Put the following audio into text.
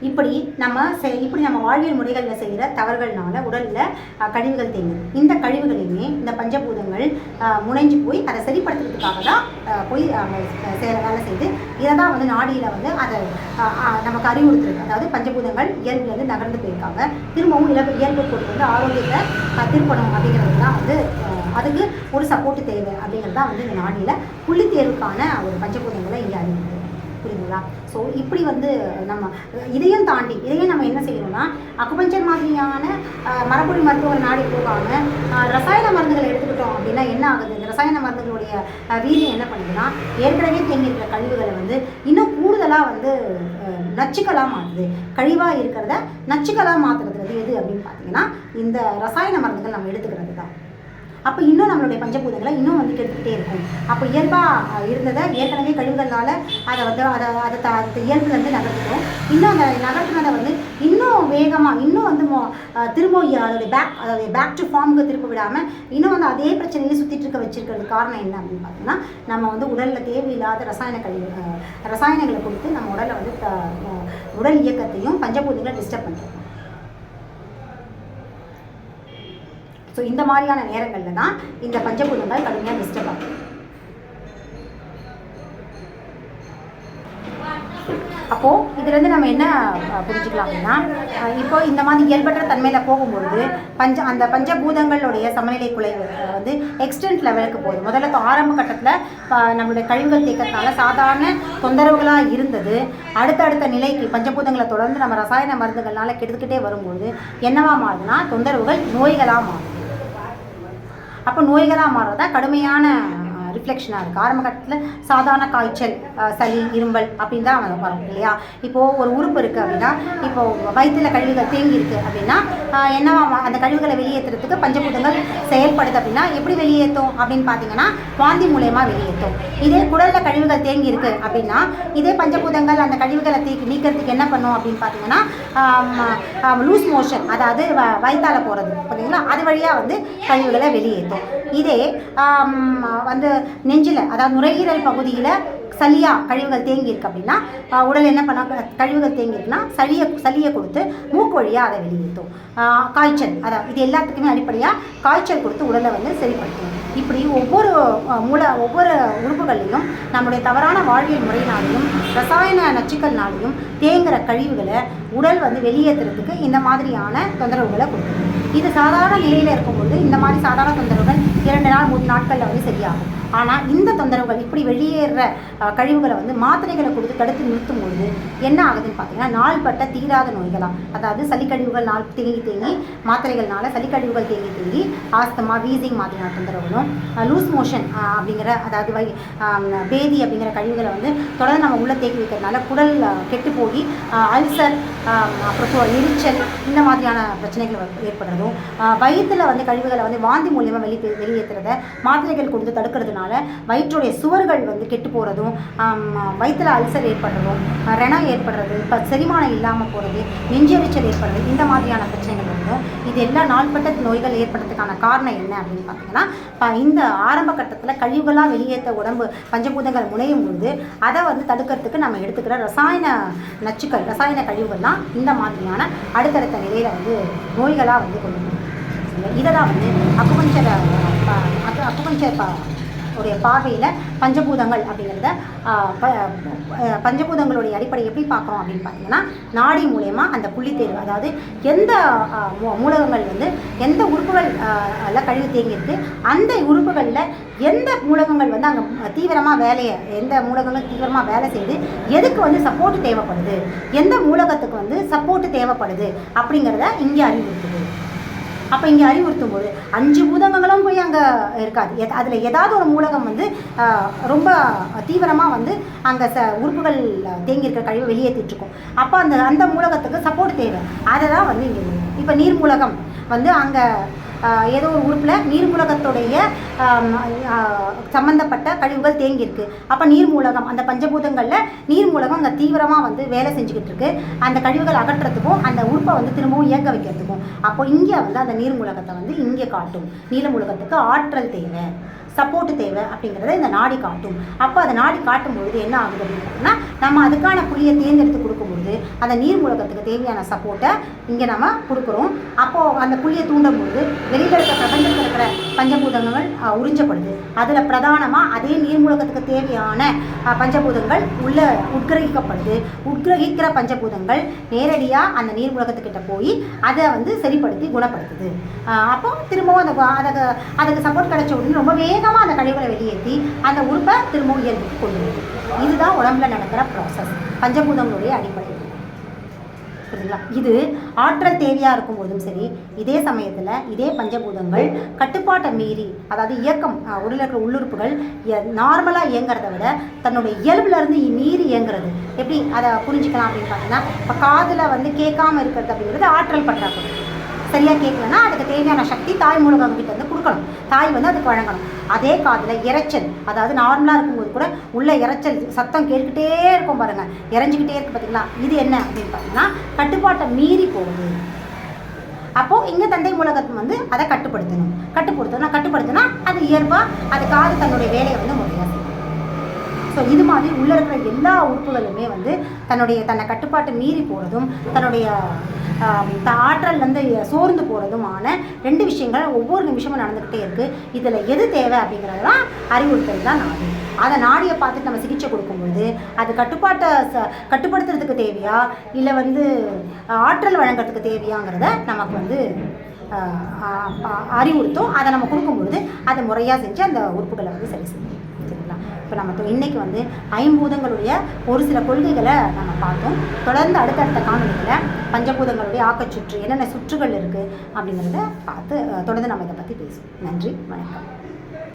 இப்படி நம்ம வாழ்வியல் முறைகளில் செய்கிற தவறுகள்னால உடலில் கழிவுகள் தேங்குது. இந்த கழிவுகளையுமே இந்த பஞ்சபூதங்கள் முனைஞ்சு போய் அதை சரிப்படுத்துறதுக்காக தான் போய் வேலை செய்து இதை தான் வந்து நாடியில் வந்து அதை நமக்கு அறிவுறுத்துருக்கு. அதாவது பஞ்சபூதங்கள் இயல்புலேருந்து நகர்ந்து போயிருக்காங்க, திரும்பவும் இயல்பு கொண்டு வந்து ஆரோக்கியத்தை திருப்பணும் அப்படிங்கிறது தான் வந்து அதுக்கு ஒரு சப்போர்ட்டு தேவை அப்படிங்கிறது தான் வந்து இந்த நாடியில் புள்ளித்தேர்வுக்கான ஒரு பஞ்சபூதங்களை இங்கே அறிவுறுத்துது. புரியுதுங்களா? ஸோ இப்படி வந்து நம்ம இதையும் நம்ம என்ன செய்யணும்னா அக்குபஞ்சர் மாதிரியான மரபொழி மருத்துவ நாடி போகாமல் ரசாயன மருந்துகளை எடுத்துக்கிட்டோம் அப்படின்னா என்ன ஆகுது? இந்த ரசாயன மருந்துகளுடைய வீரியம் என்ன பண்ணுதுன்னா ஏற்கனவே தேங்கியிருக்கிற கழிவுகளை வந்து இன்னும் கூடுதலாக வந்து நச்சுக்களாக மாற்றுது. கழிவாக இருக்கிறத நச்சுக்களாக மாற்றுறது வந்து எது அப்படின்னு பார்த்தீங்கன்னா இந்த ரசாயன மருந்துகள் நம்ம எடுத்துக்கிறது தான். அப்போ இன்னும் நம்மளுடைய பஞ்சபூதங்களை இன்னும் வந்து கெடுத்துக்கிட்டே இருக்கும். அப்போ இயல்பாக இருந்ததை ஏற்கனவே கழிவுகளால் அதை வந்து அதை இயல்புலேருந்து நகர்த்துக்கும். இன்னும் அந்த நகர்த்துனதை வந்து இன்னும் வேகமாக இன்னும் வந்து திரும்ப அதோடைய பேக் டு ஃபார்முக்கு திரும்ப விடாமல் இன்னும் வந்து அதே பிரச்சனையை சுற்றிட்டு இருக்க வச்சிருக்கிறது காரணம் என்ன அப்படின்னு பார்த்தீங்கன்னா நம்ம வந்து உடலில் தேவையில்லாத ரசாயனங்களை கொடுத்து நம்ம உடலில் வந்து உடல் இயக்கத்தையும் பஞ்சபூதங்களை டிஸ்டர்ப் பண்ணுறோம். ஸோ இந்த மாதிரியான நேரங்களில் தான் இந்த பஞ்சபூதங்கள் கடுமையாக டிஸ்டர்ப் ஆகும். அப்போது இதுலேருந்து நம்ம என்ன புரிஞ்சுக்கலாம் அப்படின்னா இப்போ இந்த மாதிரி இயல்பற்ற தன்மையில் போகும்பொழுது அந்த பஞ்சபூதங்களுடைய சமநிலை குலைவு வந்து எக்ஸ்டென்ட் லெவலுக்கு போகுது. முதல்ல ஆரம்ப கட்டத்தில் நம்மளுடைய கழிவுகள் தேக்கத்தினால சாதாரண தொந்தரவுகளாக இருந்தது. அடுத்தடுத்த நிலைக்கு பஞ்சபூதங்களை தொடர்ந்து நம்ம ரசாயன மருந்துகள்னால கெடுத்துக்கிட்டே வரும்பொழுது என்னவா மாறுதுன்னா தொந்தரவுகள் நோய்களாக மாறுது. அப்போ நோய்களாக மாறுறதா கடுமையான ரிஃப்ளெக்ஷனாக இருக்குது. ஆரம்ப கட்டத்தில் சாதாரண காய்ச்சல், சளி, இரும்பல் அப்படின்னு தான் வரும் இல்லையா? இப்போது ஒரு உறுப்பு இருக்குது அப்படின்னா இப்போது வயிற்றில் கழிவுகள் தேங்கி இருக்குது அப்படின்னா என்னவா அந்த கழிவுகளை வெளியேற்றுறதுக்கு பஞ்சபூதங்கள் செயல்படுது. அப்படின்னா எப்படி வெளியேற்றும் அப்படின்னு பார்த்தீங்கன்னா வாந்தி மூலயமா வெளியேற்றும். இதே குடலில் கழிவுகள் தேங்கி இருக்குது அப்படின்னா இதே பஞ்சபூதங்கள் அந்த கழிவுகளை நீக்கிறதுக்கு என்ன பண்ணும் அப்படின்னு பார்த்தீங்கன்னா லூஸ் மோஷன், அதாவது வயிற்றால் போகிறது பார்த்தீங்களா, அது வழியாக வந்து கழிவுகளை வெளியேற்றும். இதே வந்து நெஞ்சில் அதாவது நுரையீரல் பகுதியில் சளியாக கழிவுகள் தேங்கி இருக்கு அப்படின்னா உடல் என்ன பண்ண கழிவுகள் தேங்கி இருக்குன்னா சளியை கொடுத்து மூக்கு வழியாக அதை வெளியேற்றும். காய்ச்சல், அதாவது இது எல்லாத்துக்குமே அடிப்படையாக காய்ச்சல் கொடுத்து உடலை வந்து சரிப்படுத்தும். இப்படி ஒவ்வொரு உறுப்புகள்லையும் நம்முடைய தவறான வாழ்வியல் முறையினாலையும் ரசாயன நச்சுக்கள்னாலையும் தேங்குகிற கழிவுகளை உடல் வந்து வெளியேற்றுறதுக்கு இந்த மாதிரியான தொந்தரவுகளை கொடுக்குது. இது சாதாரண நிலையில் இருக்கும்போது இந்த மாதிரி சாதாரண தொந்தரவுகள் 2 நாள் 3 நாட்களில் வந்து சரியாகும். ஆனால் இந்த தொந்தரவுகள் இப்படி வெளியேற கழிவுகளை வந்து மாத்திரைகளை கொடுத்து தடுத்து நிறுத்தும் பொழுது என்ன ஆகுதுன்னு பார்த்தீங்கன்னா நாள்பட்ட தீராத நோய்களாக, அதாவது சளிக்கழிவுகள் தேங்கி மாத்திரைகள்னால சளிக்கழிவுகள் தேங்கி ஆஸ்தமா, வீசிங் மாதிரியான தொந்தரவுகளும், லூஸ் மோஷன் அப்படிங்கிற அதாவது பேதி அப்படிங்கிற கழிவுகளை வந்து தொடர்ந்து நம்ம உள்ளே தேக்கி வைக்கிறதுனால குடல் கெட்டு போய் அல்சர், அப்புறம் எரிச்சல் இந்த மாதிரியான பிரச்சனைகள் ஏற்படுறதும், வயிற்றில் வந்து கழிவுகளை வந்து வாந்தி மூலியமாக வெளியேற்றுறத மாத்திரைகள் கொடுத்து தடுக்கிறதுனால வயிற்றுடைய சுவர்கள் வந்து கெட்டு போகிறதும், வயிற்றில் அல்சர் ஏற்படுறதும், ரணம் ஏற்படுறது, இப்போ செரிமானம் இல்லாமல் போகிறது, நெஞ்செரிச்சல் ஏற்படுறது, இந்த மாதிரியான பிரச்சனைகள் வரும். இது எல்லா நாள்பட்ட நோய்கள் ஏற்படுறதுக்கான காரணம் என்ன அப்படின்னு பார்த்தீங்கன்னா இந்த ஆரம்ப கட்டத்தில் கழிவுகளாக வெளியேற்ற உடம்பு பஞ்சபூதங்கள் முனையும் பொழுது அதை வந்து தடுக்கிறதுக்கு நம்ம எடுத்துக்கிற ரசாயன கழிவுகள்லாம் இந்த மாதிரியான அடுத்தடுத்த நிலையில் வந்து நோய்களாக வந்து கொண்டு வரும். இதை தான் வந்து அக்குபஞ்சர் உடைய பார்வையில் பஞ்சபூதங்கள் அப்படிங்கிறத பஞ்சபூதங்களுடைய அடிப்படை எப்படி பார்க்குறோம் அப்படின்னு பார்த்தீங்கன்னா நாடி மூலயமா அந்த புள்ளித்தேர்வு, அதாவது எந்த மூலகங்கள் வந்து எந்த உறுப்புகள் கழிவு தேங்கியிருக்கு, அந்த உறுப்புகளில் எந்த மூலகங்கள் வந்து அங்கே எந்த மூலகங்கள் தீவிரமாக வேலை செய்து எதுக்கு வந்து சப்போர்ட்டு தேவைப்படுது, எந்த மூலகத்துக்கு வந்து சப்போர்ட்டு தேவைப்படுது அப்படிங்கிறத இங்கே அறிவுறுத்துது. அப்போ இங்கே அறிவுறுத்தும் போது 5 பூதங்களும் போய் அங்கே இருக்காது. அதில் ஏதாவது ஒரு மூலகம் வந்து ரொம்ப தீவிரமாக வந்து அங்கே உறுப்புகள் தேங்கியிருக்கிற கழிவை வெளியேற்றிட்டுருக்கும். அப்போ அந்த மூலகத்துக்கு சப்போர்ட் தேவை. அதை தான் வந்து இங்கே இப்போ நீர் மூலகம் வந்து அங்கே ஏதோ ஒரு உறுப்பில் நீர்மூலகத்துடைய சம்மந்தப்பட்ட கழிவுகள் தேங்கியிருக்கு. அப்போ நீர்மூலகம் அந்த பஞ்சபூதங்களில் நீர்மூலகம் அங்கே தீவிரமாக வந்து வேலை செஞ்சுக்கிட்டு இருக்கு, அந்த கழிவுகள் அகற்றுறதுக்கும் அந்த உறுப்பை வந்து திரும்பவும் இயக்க வைக்கிறதுக்கும். அப்போ இங்கே வந்து அந்த நீர்மூலகத்தை வந்து இங்கே காட்டும். நீர்மூலகத்துக்கு ஆற்றல் தேவை. சப்போர்ட்டு தேவை அப்படிங்கிறத இந்த நாடி காட்டும். அப்போ அதை நாடி காட்டும் பொழுது என்ன ஆகுது அப்படின்னு பார்த்தீங்கன்னா, நம்ம அதுக்கான புள்ளியை தேர்ந்தெடுத்து கொடுக்கும்பொழுது அந்த நீர் மூலகத்துக்கு தேவையான சப்போர்ட்டை இங்கே நம்ம கொடுக்குறோம். அப்போது அந்த புள்ளியை தூண்டும் பொழுது வெளியில் இருக்க பிரபஞ்சத்தில் இருக்கிற பஞ்சபூதங்கள் உறிஞ்சப்படுது. அதில் பிரதானமாக அதே நீர் மூலகத்துக்கு தேவையான பஞ்சபூதங்கள் உள்ள உட்கிரகிக்கப்படுது. உட்கிரகிக்கிற பஞ்சபூதங்கள் நேரடியாக அந்த நீர் மூலகத்துக்கிட்ட போய் அதை வந்து சரிப்படுத்தி குணப்படுத்துது. அப்போ திரும்பவும் அதுக்கு சப்போர்ட் கிடைச்ச உடனே ரொம்ப வேகமாக அந்த கழிவுகளை வெளியேற்றி அந்த உறுப்பை திரும்பவும் இயல்புக்கு கொண்டு வருது. இதுதான் உடம்புல நடக்கிற ப்ராசஸ் பஞ்சபூதங்களுடைய அடிப்படை. புரியுதுங்களா? இது ஆற்றல் தேவையாக இருக்கும்போதும் சரி, இதே சமயத்தில் இதே பஞ்சபூதங்கள் கட்டுப்பாட்டை மீறி, அதாவது இயக்கம் உடலில் இருக்கிற உள்ளுறுப்புகள் நார்மலாக இயங்கிறத விட தன்னுடைய இயல்புலேருந்து மீறி இயங்குறது. எப்படி அதை புரிஞ்சுக்கலாம் அப்படின்னு பார்த்தீங்கன்னா, இப்போ காதில் வந்து கேட்காம இருக்கிறது அப்படிங்கிறது ஆற்றல் பற்றாக்குறை. சரியாக கேட்கலன்னா அதுக்கு தேவையான சக்தி தாய் மூலகம் கிட்ட வந்து கொடுக்கணும், தாய் வந்து அதுக்கு வழங்கணும். அதே காதில் இறைச்சல், அதாவது நார்மலாக இருக்கும்போது கூட உள்ள இறைச்சல் சத்தம் கேட்டுக்கிட்டே இருக்கும் பாருங்கள், இறைஞ்சிக்கிட்டே இருக்குது பார்த்தீங்களா? இது என்ன அப்படின்னு பார்த்தீங்கன்னா கட்டுப்பாட்டை மீறி போகுது. அப்போது இங்கே தந்தை மூலகத்தை வந்து அதை கட்டுப்படுத்தினா அது இயல்பாக அது காது தன்னுடைய வேலையை வந்து முறையாக செய்யும். ஸோ இது மாதிரி உள்ளே இருக்கிற எல்லா உறுப்புகளுமே வந்து தன்னை கட்டுப்பாட்டை மீறி போகிறதும் தன்னுடைய ஆற்றல் வந்து சோர்ந்து போகிறதுமான 2 விஷயங்கள் ஒவ்வொரு நிமிஷமும் நடந்துக்கிட்டே இருக்குது. இதில் எது தேவை அப்படிங்கிறதெல்லாம் அறிவுறுத்தல் தான் நாடி. அதை நாடியை பார்த்துட்டு நம்ம சிகிச்சை கொடுக்கும்பொழுது அது கட்டுப்படுத்துறதுக்கு தேவையா இல்லை வந்து ஆற்றல் வழங்குறதுக்கு தேவையாங்கிறத நமக்கு வந்து அறிவுறுத்தும். அதை நம்ம கொடுக்கும்பொழுது அதை முறையாக செஞ்சு அந்த உறுப்புகளை வந்து சரி செய்யும். சரிங்களா? இப்போ நம்ம இன்றைக்கி வந்து ஐம்பூதங்களுடைய ஒரு சில கொள்கைகளை நம்ம பார்த்தோம். தொடர்ந்து அடுத்தடுத்த காணொலியில் பஞ்சபூதங்களுடைய ஆக்கச்சுற்று என்னென்ன சுற்றுகள் இருக்குது அப்படிங்கிறத பார்த்து தொடர்ந்து நம்ம இதை பற்றி பேசுவோம். நன்றி, வணக்கம்.